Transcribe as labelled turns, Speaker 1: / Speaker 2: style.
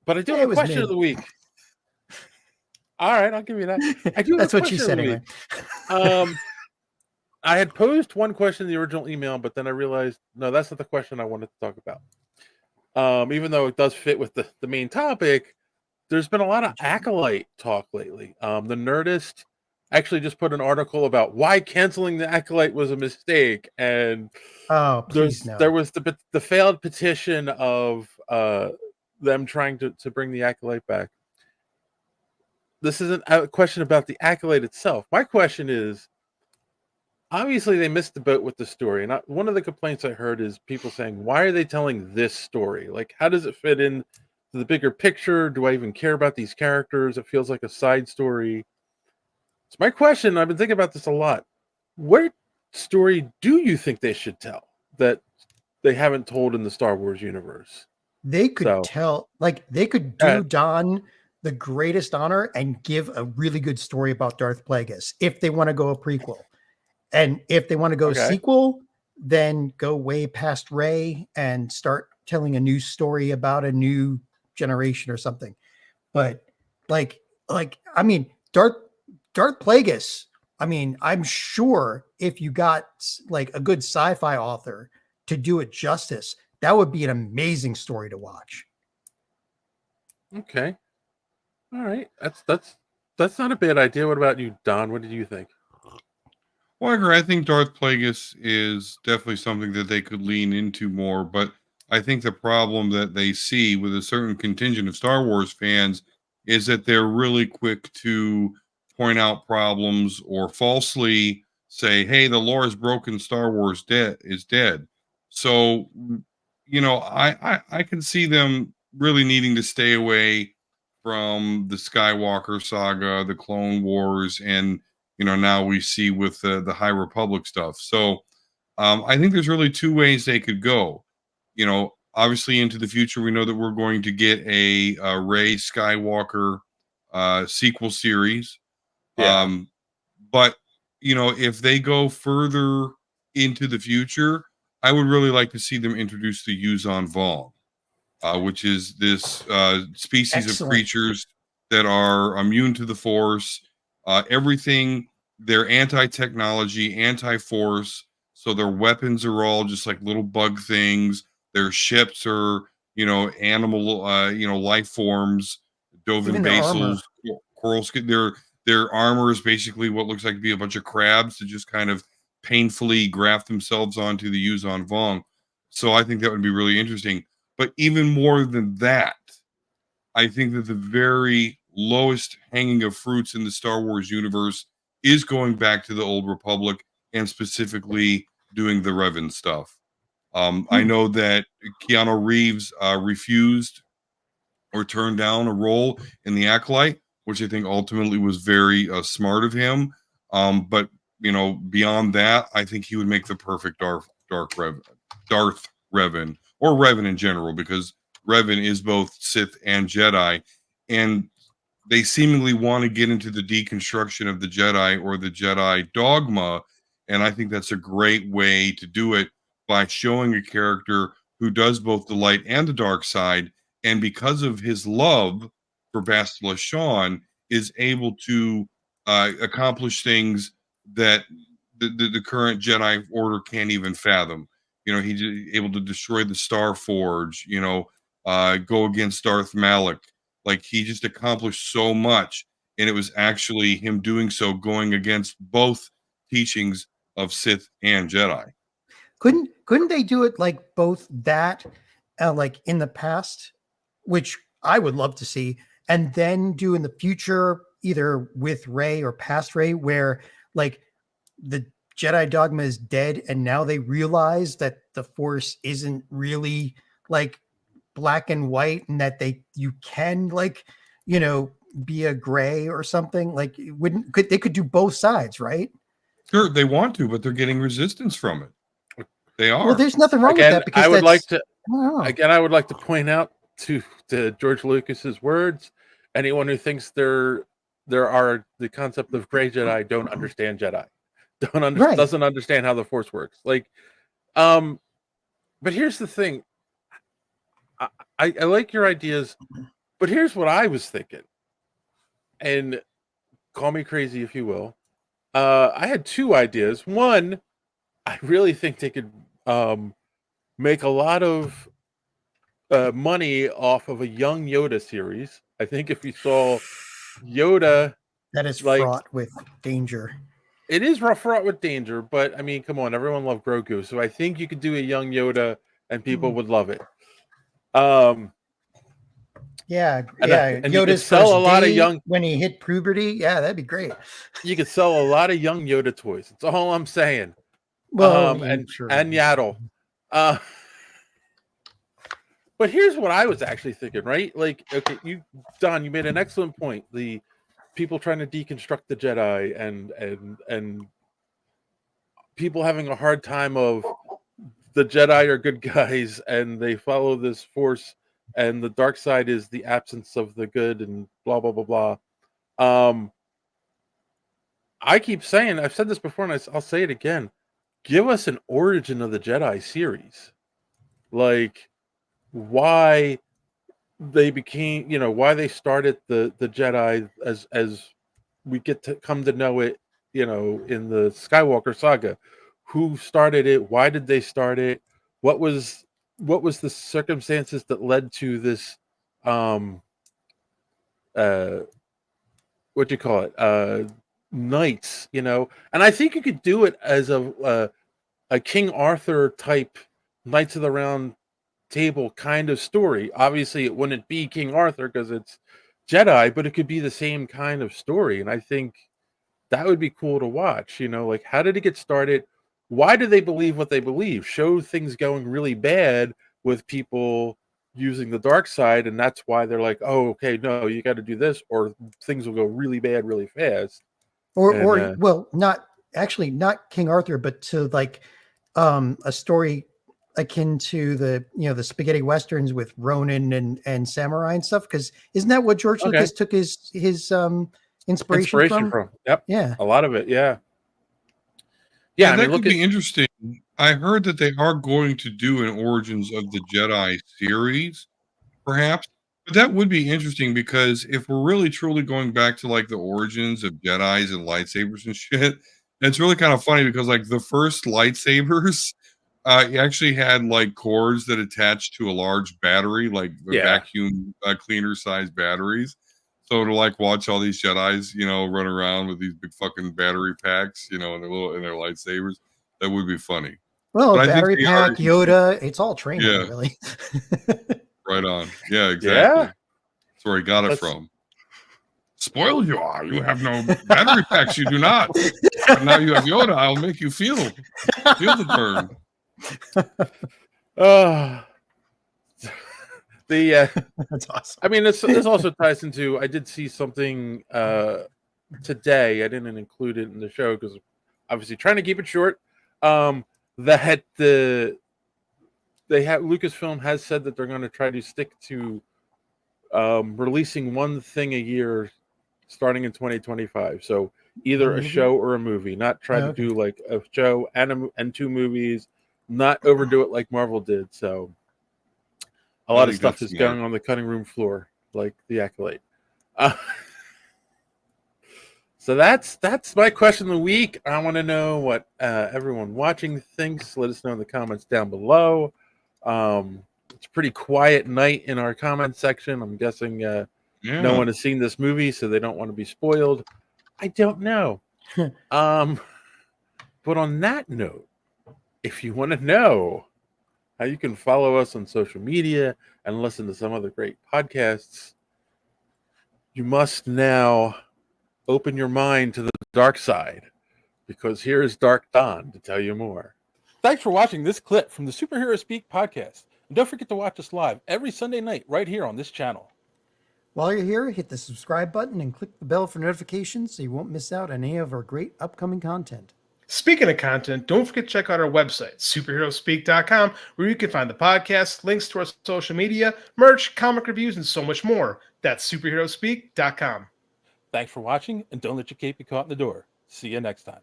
Speaker 1: But I do have a question of the week. All right, I'll give you that. I do.
Speaker 2: That's what you said anyway.
Speaker 1: I had posed one question in the original email, but then I realized no, that's not the question I wanted to talk about. Even though it does fit with the main topic, there's been a lot of Acolyte talk lately. The Nerdist actually just put an article about why canceling the Acolyte was a mistake, and there was the failed petition of them trying to bring the Acolyte back. This isn't a question about the Acolyte itself. My question is, obviously they missed the boat with the story, and one of the complaints I heard is people saying, why are they telling this story? Like, how does it fit in to the bigger picture? Do I even care about these characters? It feels like a side story. It's my question. I've been thinking about this a lot. What story do you think they should tell that they haven't told in the Star Wars universe?
Speaker 2: They could tell, like, they could do Don the greatest honor and give a really good story about Darth Plagueis if they want to go a prequel. And if they want to go a sequel, then go way past Rey and start telling a new story about a new generation or something. But like I mean, Darth Plagueis, I mean, I'm sure if you got like a good sci-fi author to do it justice, that would be an amazing story to watch.
Speaker 1: Okay. All right. That's not a bad idea. What about you, Don? What did you think?
Speaker 3: Well, I agree. I think Darth Plagueis is definitely something that they could lean into more, but I think the problem that they see with a certain contingent of Star Wars fans is that they're really quick to point out problems or falsely say, hey, the lore is broken, Star Wars is dead. So, you know, I can see them really needing to stay away from the Skywalker saga, the Clone Wars, and, you know, now we see with the High Republic stuff. So I think there's really two ways they could go. You know, obviously into the future, we know that we're going to get a Rey Skywalker sequel series.
Speaker 1: Yeah.
Speaker 3: But, you know, if they go further into the future, I would really like to see them introduce the Yuuzhan Vong, which is this species of creatures that are immune to the Force. Everything, they're anti-technology, anti-Force, so their weapons are all just like little bug things. Their ships are, you know, animal, you know, life forms, Dovin basils, coral skin. Their armor is basically what looks like to be a bunch of crabs that just kind of painfully graft themselves onto the Yuuzhan Vong. So I think that would be really interesting. But even more than that, I think that the very lowest hanging of fruits in the Star Wars universe is going back to the Old Republic and specifically doing the Revan stuff. I know that Keanu Reeves refused or turned down a role in the Acolyte, which I think ultimately was very smart of him. But, you know, beyond that, I think he would make the perfect Darth Revan, or Revan in general, because Revan is both Sith and Jedi, and they seemingly want to get into the deconstruction of the Jedi or the Jedi dogma, and I think that's a great way to do it by showing a character who does both the light and the dark side, and because of his love for Bastila Shan, is able to accomplish things that the current Jedi Order can't even fathom. You know, he's able to destroy the Star Forge, you know, go against Darth Malak. Like, he just accomplished so much, and it was actually him doing so going against both teachings of Sith and Jedi.
Speaker 2: Couldn't they do it like both that, like in the past, which I would love to see, and then do in the future, either with Rey or past Rey, where like the Jedi dogma is dead, and now they realize that the Force isn't really like black and white, and that you can, like, you know, be a gray or something. Like, they could do both sides, right?
Speaker 3: Sure, they want to, but they're getting resistance from it. They are.
Speaker 2: Well, there's nothing wrong with that, because
Speaker 1: I would like to point out to George Lucas's words: anyone who thinks there are the concept of gray Jedi don't understand Jedi, doesn't understand how the Force works. Like, but here's the thing: I like your ideas, But here's what I was thinking, and call me crazy if you will. I had two ideas. One, I really think they could make a lot of money off of a young Yoda series. I think if you saw Yoda,
Speaker 2: that is
Speaker 1: like,
Speaker 2: fraught with danger.
Speaker 1: it is fraught with danger, but I mean, come on, everyone loved Grogu, so I think you could do a young Yoda and people would love it.
Speaker 2: Yeah,
Speaker 1: and you could
Speaker 2: Yoda's
Speaker 1: sell
Speaker 2: first
Speaker 1: a lot of
Speaker 2: day
Speaker 1: young.
Speaker 2: when he hit puberty. Yeah, that'd be great.
Speaker 1: You could sell a lot of young Yoda toys. That's all I'm saying.
Speaker 2: Well,
Speaker 1: And
Speaker 2: sure.
Speaker 1: Yaddle. But here's what I was actually thinking, right? Like, okay, Don, you made an excellent point. The people trying to deconstruct the Jedi and people having a hard time of the Jedi are good guys and they follow this force, and the dark side is the absence of the good and blah blah blah blah. I keep saying, I've said this before and I'll say it again. Give us an origin of the Jedi series. Like, why they became, why they started the Jedi as we get to come to know it, in the Skywalker saga. Who started it? Why did they start it? What was the circumstances that led to this what do you call it? Knights, and I think you could do it as a King Arthur type Knights of the Round Table kind of story. Obviously, it wouldn't be King Arthur because it's Jedi, but it could be the same kind of story. And I think that would be cool to watch. Like, how did it get started? Why do they believe what they believe? Show things going really bad with people using the dark side, and that's why they're like, oh, okay, no, you got to do this, or things will go really bad really fast.
Speaker 2: Well, not King Arthur, but to like a story akin to the spaghetti westerns with Ronin and samurai and stuff. Because isn't that what George Lucas took his inspiration from?
Speaker 1: Yep.
Speaker 2: Yeah,
Speaker 1: a lot of it. Yeah.
Speaker 3: Yeah, that could be interesting. I heard that they are going to do an Origins of the Jedi series, perhaps. But that would be interesting because if we're really truly going back to like the origins of Jedis and lightsabers and shit, it's really kind of funny because like the first lightsabers actually had like cords that attached to a large battery, like vacuum cleaner sized batteries. So to like watch all these Jedis, run around with these big fucking battery packs, and their lightsabers, that would be funny.
Speaker 2: Well, battery pack, Yoda, it's all training, really.
Speaker 3: Right on. Yeah, exactly. That's where he got it from. Spoiled you are. You have no battery packs. You do not. But now you have Yoda. I'll make you feel the burn.
Speaker 2: That's awesome.
Speaker 1: I mean, this also ties into. I did see something today. I didn't include it in the show because obviously trying to keep it short. That Lucasfilm has said that they're going to try to stick to releasing one thing a year starting in 2025. So either a show or a movie, not try to do like a show and two movies, not overdo it like Marvel did. So a lot of stuff is going on the cutting room floor, like The Acolyte. So that's my question of the week. I want to know what everyone watching thinks. Let us know in the comments down below. It's a pretty quiet night in our comment section. I'm guessing no one has seen this movie, so they don't want to be spoiled. I don't know. But on that note, if you want to know how you can follow us on social media and listen to some other great podcasts, you must now open your mind to the dark side, because here is Dark Don to tell you more. Thanks for watching this clip from the Superhero Speak podcast. And don't forget to watch us live every Sunday night right here on this channel.
Speaker 2: While you're here, hit the subscribe button and click the bell for notifications so you won't miss out on any of our great upcoming content.
Speaker 4: Speaking of content, don't forget to check out our website, superheroespeak.com, where you can find the podcast, links to our social media, merch, comic reviews, and so much more. That's superheroespeak.com.
Speaker 1: Thanks for watching, and don't let your cape be caught in the door. See you next time.